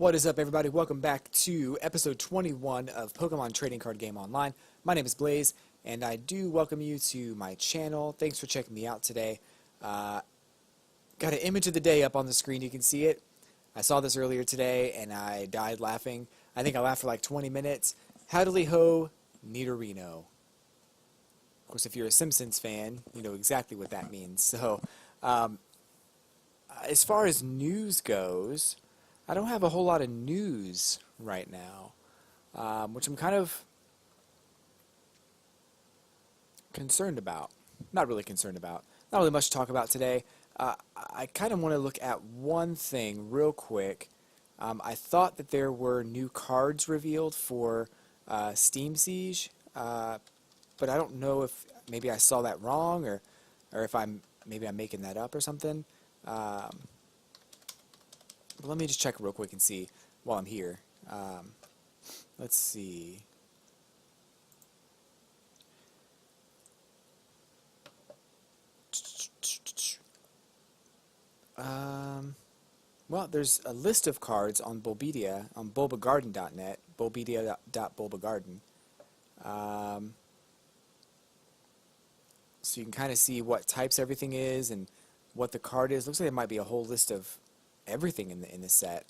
What is up, everybody? Welcome back to episode 21 of Pokemon Trading Card Game Online. My name is Blaze, and I do welcome you to my channel. Thanks for checking me out today. Got an image of the day up on the screen. You can see it. I saw this earlier today, and I died laughing. I think I laughed for like 20 minutes. Howdily ho, Nidorino. Of course, if you're a Simpsons fan, you know exactly what that means. So, as far as news goes, I don't have a whole lot of news right now, which I'm kind of concerned about. Not really concerned about. Not really much to talk about today. I kind of want to look at one thing real quick. I thought that there were new cards revealed for Steam Siege, but I don't know if maybe I saw that wrong or if maybe I'm making that up or something. But let me just check real quick and see while I'm here. Let's see. Well, there's a list of cards on Bulbapedia on bulbagarden.net, bulbapedia.bulbagarden. So you can kind of see what types everything is and what the card is. Looks like there might be a whole list of everything in the set.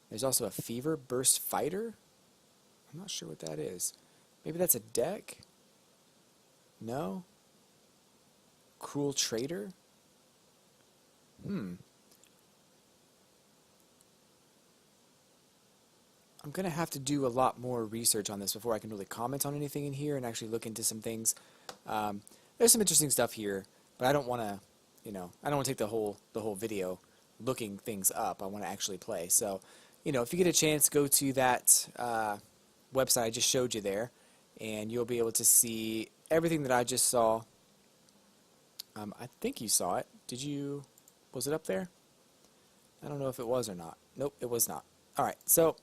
There's also a Fever Burst Fighter. I'm not sure what that is. Maybe that's a deck? No? Cruel Trader? I'm going to have to do a lot more research on this before I can really comment on anything in here and actually look into some things. There's some interesting stuff here, but I don't want to, I don't want to take the whole video looking things up. I want to actually play. So, if you get a chance, go to that website I just showed you there, and you'll be able to see everything that I just saw. I think you saw it. Did you? Was it up there? I don't know if it was or not. Nope, it was not. All right. So,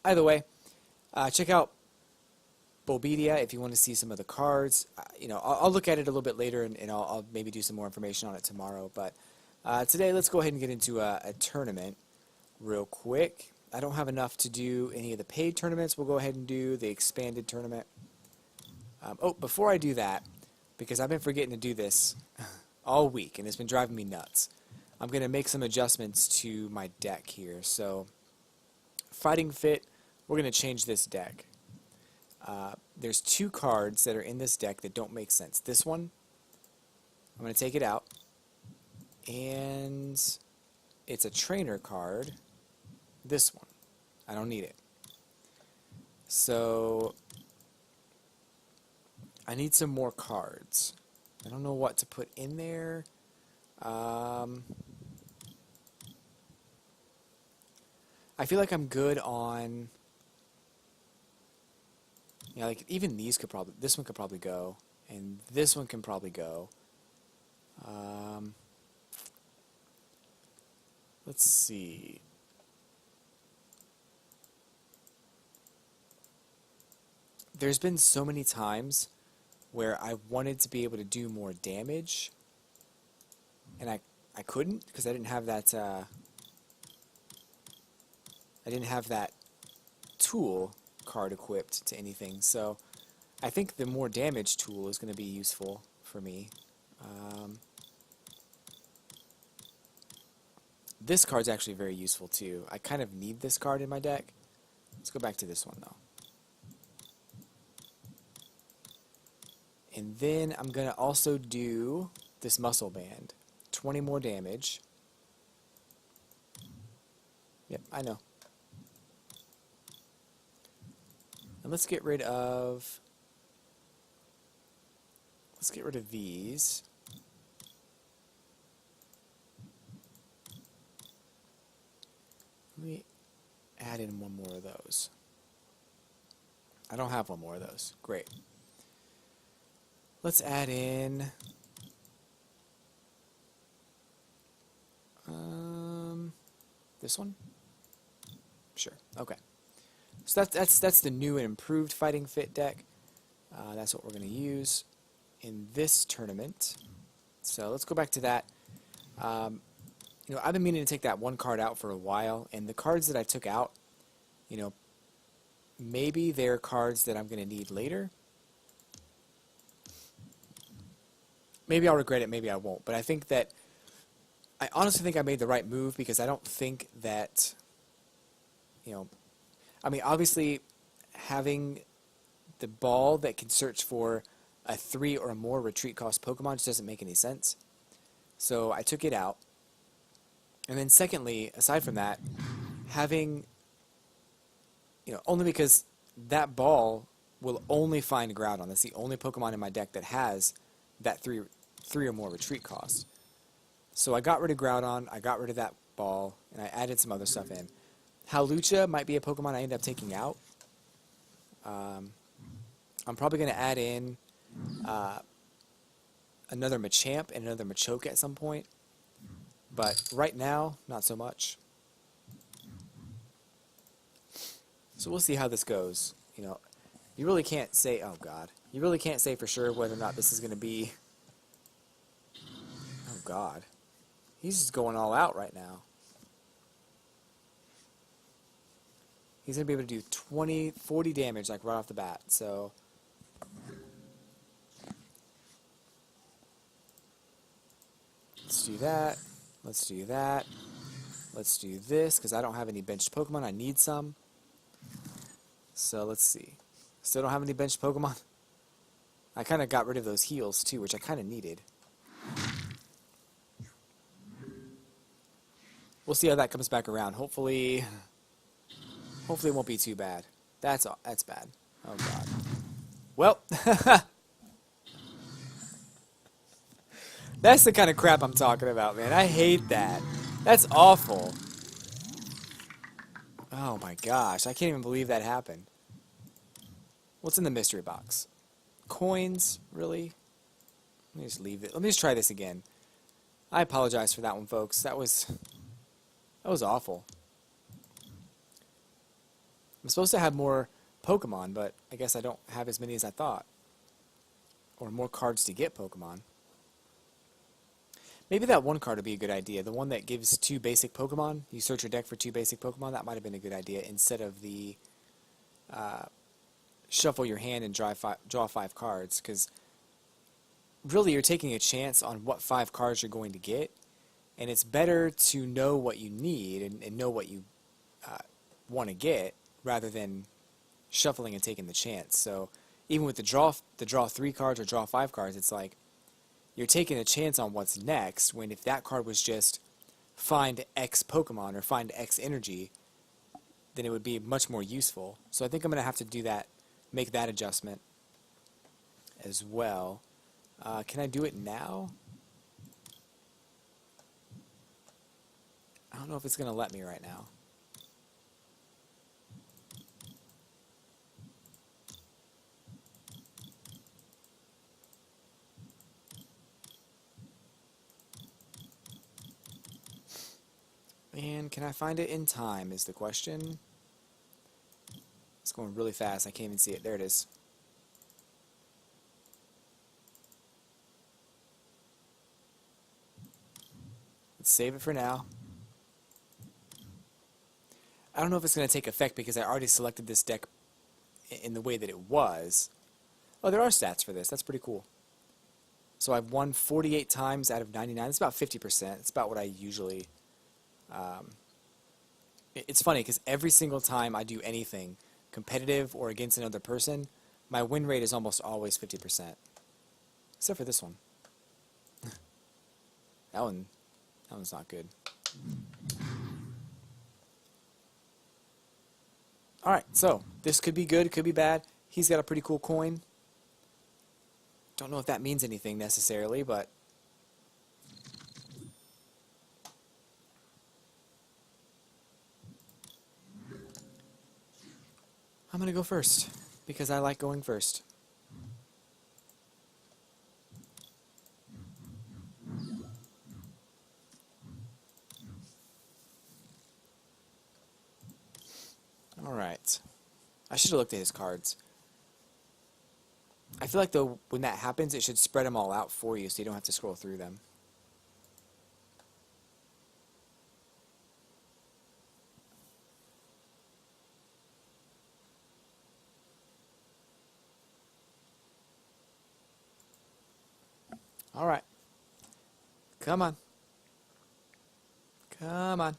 either way, check out Bulbapedia if you want to see some of the cards. I'll look at it a little bit later, and I'll maybe do some more information on it tomorrow. But today, let's go ahead and get into a tournament real quick. I don't have enough to do any of the paid tournaments. We'll go ahead and do the expanded tournament. Before I do that, because I've been forgetting to do this all week, and it's been driving me nuts, I'm going to make some adjustments to my deck here. So, Fighting Fit, we're going to change this deck. There's two cards that are in this deck that don't make sense. This one, I'm going to take it out, and it's a trainer card. This one, I don't need it. So, I need some more cards. I don't know what to put in there. I feel like I'm good on, like even these could probably, this one could probably go, and this one can probably go. Let's see. There's been so many times where I wanted to be able to do more damage, and I couldn't because I didn't have that tool card equipped to anything. So I think the more damage tool is going to be useful for me. This card's actually very useful too. I kind of need this card in my deck. Let's go back to this one though. And then I'm going to also do this Muscle Band. 20 more damage. Yep, I know. And let's get rid of these. Let me add in one more of those. I don't have one more of those. Great. Let's add in this one. Sure. Okay. So that's the new and improved Fighting Fit deck. That's what we're going to use in this tournament. So let's go back to that. you know, I've been meaning to take that one card out for a while, and the cards that I took out, you know, maybe they're cards that I'm going to need later. Maybe I'll regret it, maybe I won't. But I honestly think I made the right move, because I don't think that, you know, I mean, obviously having the ball that can search for a 3 or more retreat cost Pokemon just doesn't make any sense. So I took it out. And then secondly, aside from that, having, you know, only because that ball will only find Groudon. That's the only Pokemon in my deck that has that three or more retreat cost. So I got rid of Groudon, I got rid of that ball, and I added some other stuff in. Hawlucha might be a Pokemon I end up taking out. I'm probably going to add in another Machamp and another Machoke at some point. But right now, not so much. So we'll see how this goes. You know, you really can't say, oh god, you really can't say for sure whether or not this is going to be, oh god, he's just going all out right now. He's going to be able to do 20, 40 damage like right off the bat, so let's do that, let's do that, let's do this, because I don't have any benched Pokemon, I need some. So let's see. Still don't have any benched Pokemon. I kind of got rid of those heals too, which I kind of needed. We'll see how that comes back around. Hopefully it won't be too bad. That's bad. Oh god. Well, that's the kind of crap I'm talking about, man. I hate that. That's awful. Oh my gosh, I can't even believe that happened. What's in the mystery box? Coins? Really? Let me just leave it. Let me just try this again. I apologize for that one, folks. That was awful. I'm supposed to have more Pokemon, but I guess I don't have as many as I thought. Or more cards to get Pokemon. Maybe that one card would be a good idea. The one that gives 2 basic Pokemon. You search your deck for 2 basic Pokemon. That might have been a good idea instead of the shuffle your hand and draw 5 cards. Because really you're taking a chance on what 5 cards you're going to get. And it's better to know what you need and know what you want to get rather than shuffling and taking the chance. So even with the draw 3 cards or draw 5 cards, it's like you're taking a chance on what's next, when if that card was just find X Pokemon or find X energy, then it would be much more useful. So I think I'm going to have to do that, make that adjustment as well. Can I do it now? I don't know if it's going to let me right now. And can I find it in time is the question. It's going really fast. I can't even see it. There it is. Let's save it for now. I don't know if it's going to take effect because I already selected this deck in the way that it was. Oh, there are stats for this. That's pretty cool. So I've won 48 times out of 99. It's about 50%. It's about what I usually... it's funny because every single time I do anything competitive or against another person, my win rate is almost always 50%. Except for this one. That one's not good. Alright, so this could be good, could be bad. He's got a pretty cool coin. Don't know if that means anything necessarily, but I'm going to go first, because I like going first. Alright. I should have looked at his cards. I feel like, though, when that happens, it should spread them all out for you, so you don't have to scroll through them. All right. Come on. Come on.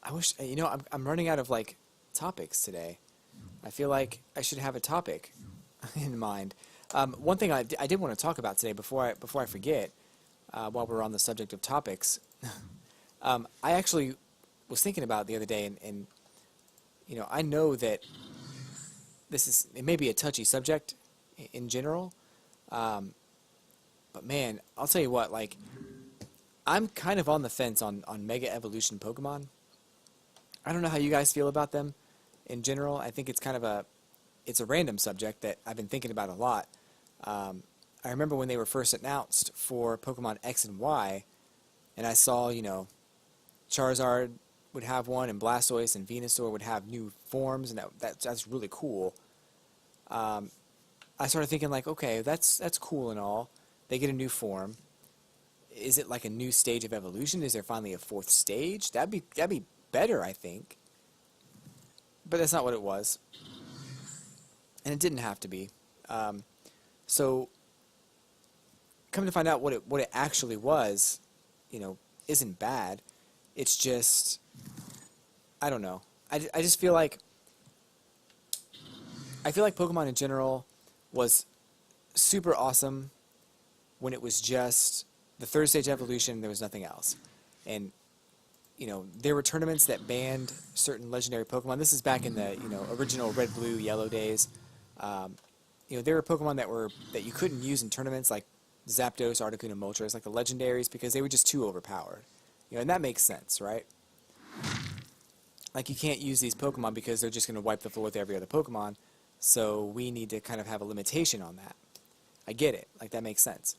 I wish, you know, I'm running out of like topics today. I feel like I should have a topic in mind. One thing I did want to talk about today before I forget, while we're on the subject of topics, I actually was thinking about it the other day, and you know, I know that it may be a touchy subject in general, but man, I'll tell you what, like, I'm kind of on the fence on Mega Evolution Pokemon. I don't know how you guys feel about them in general. I think it's kind of it's a random subject that I've been thinking about a lot. I remember when they were first announced for Pokemon X and Y, and I saw, you know, Charizard would have one, and Blastoise and Venusaur would have new forms, and that's really cool. I started thinking like, okay, that's cool and all. They get a new form. Is it like a new stage of evolution? Is there finally a fourth stage? That'd be better, I think. But that's not what it was, and it didn't have to be. So, coming to find out what it actually was, you know, isn't bad. It's just, I don't know. I just feel like Pokemon in general was super awesome when it was just the third stage evolution and there was nothing else. And, you know, there were tournaments that banned certain legendary Pokemon. This is back in the, you know, original Red, Blue, Yellow days. You know, there were Pokemon that you couldn't use in tournaments, like Zapdos, Articuno, Moltres, like the legendaries, because they were just too overpowered. You know, and that makes sense, right? Like, you can't use these Pokemon because they're just going to wipe the floor with every other Pokemon, so we need to kind of have a limitation on that. I get it. Like, that makes sense.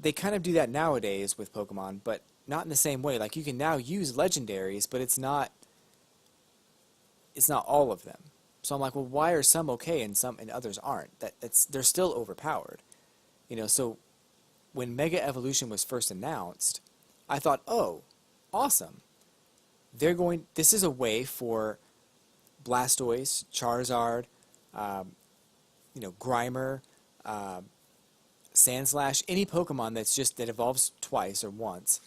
They kind of do that nowadays with Pokemon, but not in the same way. Like, you can now use legendaries, but it's not all of them. So I'm like, well, why are some okay and others aren't? They're still overpowered. You know, so when Mega Evolution was first announced, I thought, oh, awesome. This is a way for Blastoise, Charizard, you know, Grimer, Sandslash, any Pokemon that evolves twice or once,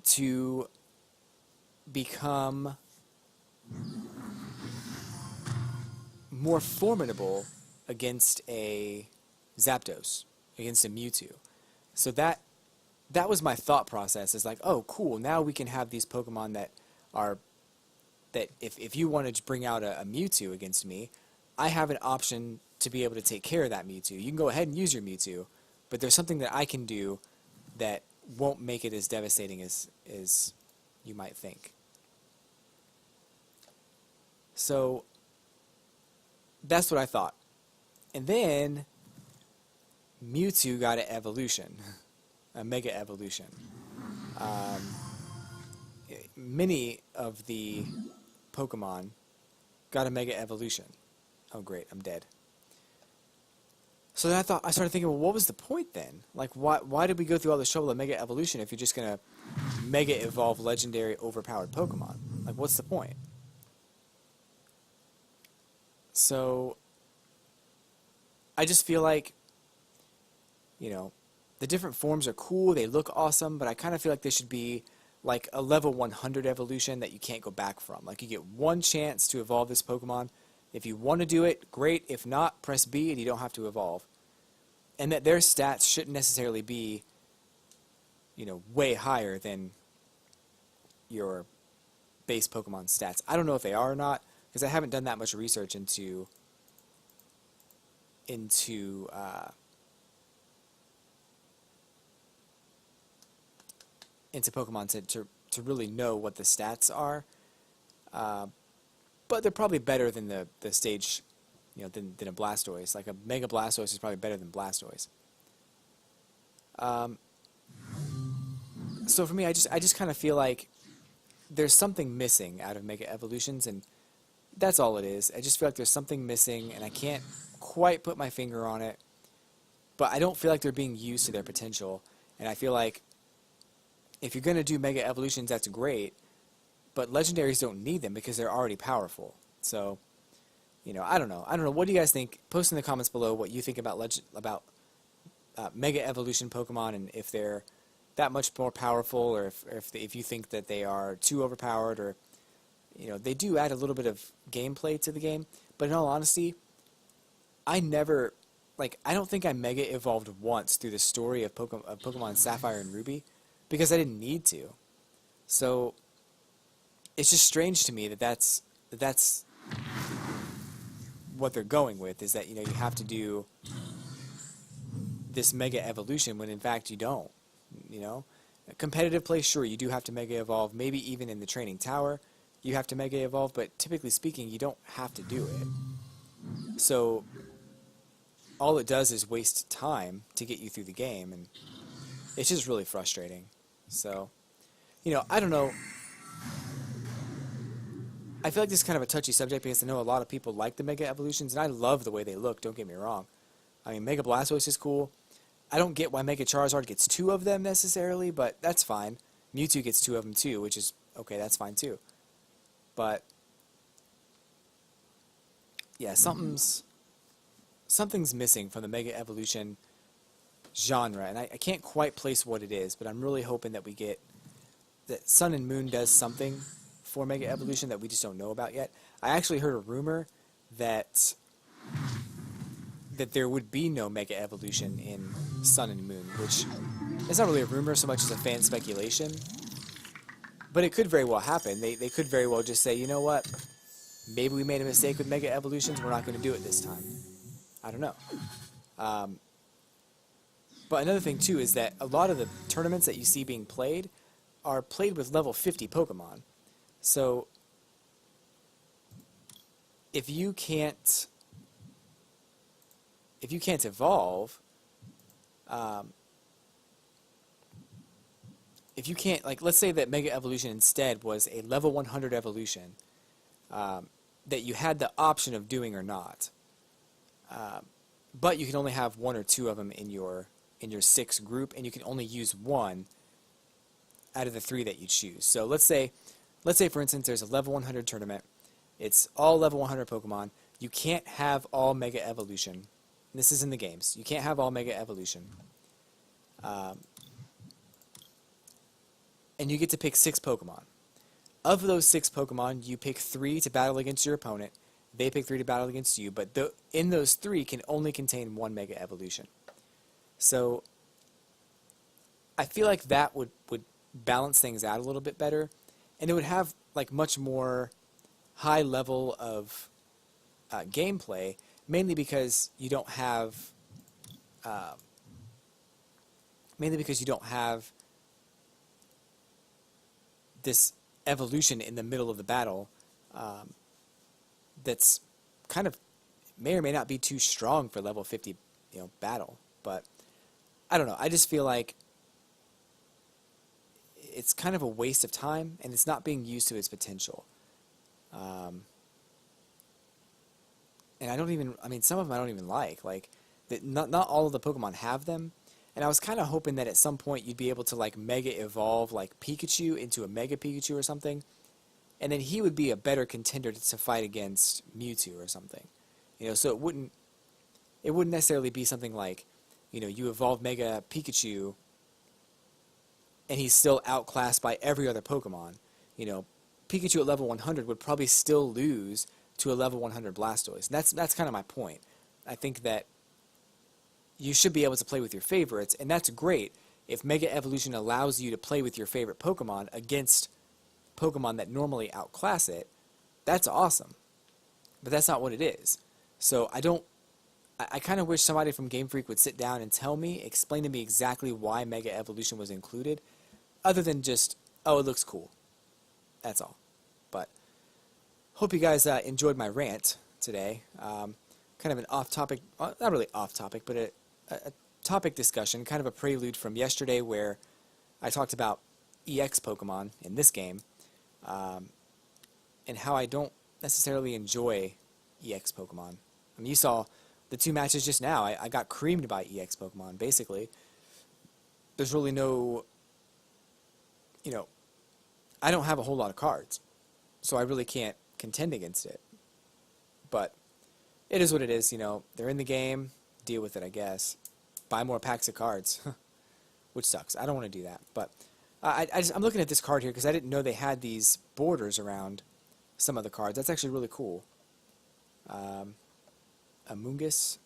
to become more formidable against a Zapdos, against a Mewtwo. So that was my thought process, is like, oh, cool, now we can have these Pokemon that if you want to bring out a Mewtwo against me, I have an option to be able to take care of that Mewtwo. You can go ahead and use your Mewtwo, but there's something that I can do that won't make it as devastating as you might think. So that's what I thought. And then Mewtwo got an evolution, a Mega Evolution. Many of the Pokemon got a Mega Evolution. Oh great, I'm dead. So then I started thinking, well, what was the point then? Like, why did we go through all this trouble of Mega Evolution if you're just gonna Mega Evolve legendary overpowered Pokemon? Like, what's the point? So I just feel like, you know, the different forms are cool, they look awesome, but I kind of feel like they should be like a level 100 evolution that you can't go back from. Like, you get one chance to evolve this Pokemon. If you want to do it, great. If not, press B and you don't have to evolve. And that their stats shouldn't necessarily be, you know, way higher than your base Pokemon stats. I don't know if they are or not, because I haven't done that much research into Pokemon to really know what the stats are. But they're probably better than the stage, you know, than a Blastoise. Like, a Mega Blastoise is probably better than Blastoise. So for me, I just kind of feel like there's something missing out of Mega Evolutions, and that's all it is. I just feel like there's something missing, and I can't quite put my finger on it. But I don't feel like they're being used to their potential, and I feel like if you're going to do Mega Evolutions, that's great, but Legendaries don't need them because they're already powerful. So, you know, I don't know. What do you guys think? Post in the comments below what you think about Mega Evolution Pokemon, and if they're that much more powerful, or if you think that they are too overpowered, or, you know, they do add a little bit of gameplay to the game. But in all honesty, I don't think I Mega Evolved once through the story of Pokemon Sapphire and Ruby, because I didn't need to. So it's just strange to me that that's what they're going with, is that, you know, you have to do this Mega Evolution when in fact you don't. You know, competitive play, sure, you do have to Mega Evolve. Maybe even in the training tower, you have to Mega Evolve, but typically speaking, you don't have to do it. So all it does is waste time to get you through the game, and it's just really frustrating. So, you know, I don't know. I feel like this is kind of a touchy subject because I know a lot of people like the Mega Evolutions, and I love the way they look, don't get me wrong. I mean, Mega Blastoise is cool. I don't get why Mega Charizard gets 2 of them necessarily, but that's fine. Mewtwo gets 2 of them too, which is okay, that's fine too. But yeah, something's missing from the Mega Evolution genre, and I can't quite place what it is, but I'm really hoping that that Sun and Moon does something for Mega Evolution that we just don't know about yet. I actually heard a rumor that there would be no Mega Evolution in Sun and Moon, which is not really a rumor so much as a fan speculation. But it could very well happen. They could very well just say, you know what, maybe we made a mistake with Mega Evolutions, we're not going to do it this time. I don't know. But another thing too is that a lot of the tournaments that you see being played are played with level 50 Pokemon. So if you can't evolve, if you can't, like, let's say that Mega Evolution instead was a level 100 evolution that you had the option of doing or not, but you can only have 1 or 2 of them in your 6 group, and you can only use 1 out of the 3 that you choose. So let's say for instance there's a level 100 tournament. It's all level 100 Pokemon. You can't have all Mega Evolution. This is in the games. You can't have all Mega Evolution. And you get to pick 6 Pokemon. Of those 6 Pokemon, you pick 3 to battle against your opponent. They pick 3 to battle against you, but in those 3 can only contain 1 Mega Evolution. So I feel like that would balance things out a little bit better, and it would have like much more high level of gameplay, mainly because you don't have this evolution in the middle of the battle that's kind of may or may not be too strong for level 50, you know, battle. But I don't know. I just feel like it's kind of a waste of time, and it's not being used to its potential. And I mean, some of them I don't even like not all of the Pokemon have them, and I was kind of hoping that at some point you'd be able to like Mega Evolve like Pikachu into a Mega Pikachu or something, and then he would be a better contender to fight against Mewtwo or something. You know, so it wouldn't necessarily be something like, you know, you evolve Mega Pikachu and he's still outclassed by every other Pokemon. You know, Pikachu at level 100 would probably still lose to a level 100 Blastoise. That's kind of my point. I think that you should be able to play with your favorites, and that's great if Mega Evolution allows you to play with your favorite Pokemon against Pokemon that normally outclass it. That's awesome. But that's not what it is. So I kind of wish somebody from Game Freak would sit down and explain to me exactly why Mega Evolution was included, other than just, oh, it looks cool. That's all. But hope you guys enjoyed my rant today. Kind of an off-topic, not really off-topic, but a topic discussion, kind of a prelude from yesterday where I talked about EX Pokemon in this game, and how I don't necessarily enjoy EX Pokemon. I mean, you saw the 2 matches just now. I got creamed by EX Pokemon, basically. There's really no you know, I don't have a whole lot of cards, so I really can't contend against it. But it is what it is, you know. They're in the game, deal with it, I guess. Buy more packs of cards, which sucks. I don't want to do that. But I'm looking at this card here because I didn't know they had these borders around some of the cards. That's actually really cool. Amoongus.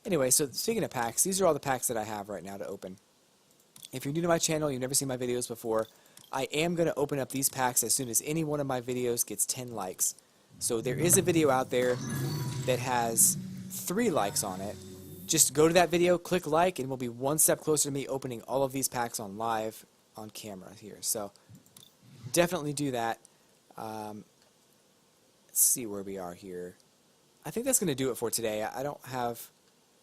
Anyway, so speaking of packs, these are all the packs that I have right now to open. If you're new to my channel, you've never seen my videos before, I am going to open up these packs as soon as any one of my videos gets 10 likes. So there is a video out there that has 3 likes on it. Just go to that video, click like, and we'll be one step closer to me opening all of these packs on live on camera here. So definitely do that. Let's see where we are here. I think that's going to do it for today. I don't have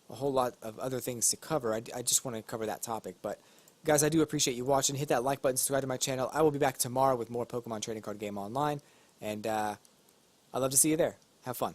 a whole lot of other things to cover. I just want to cover that topic. But guys, I do appreciate you watching. Hit that like button, subscribe to my channel. I will be back tomorrow with more Pokemon Trading Card Game Online. And I'd love to see you there. Have fun.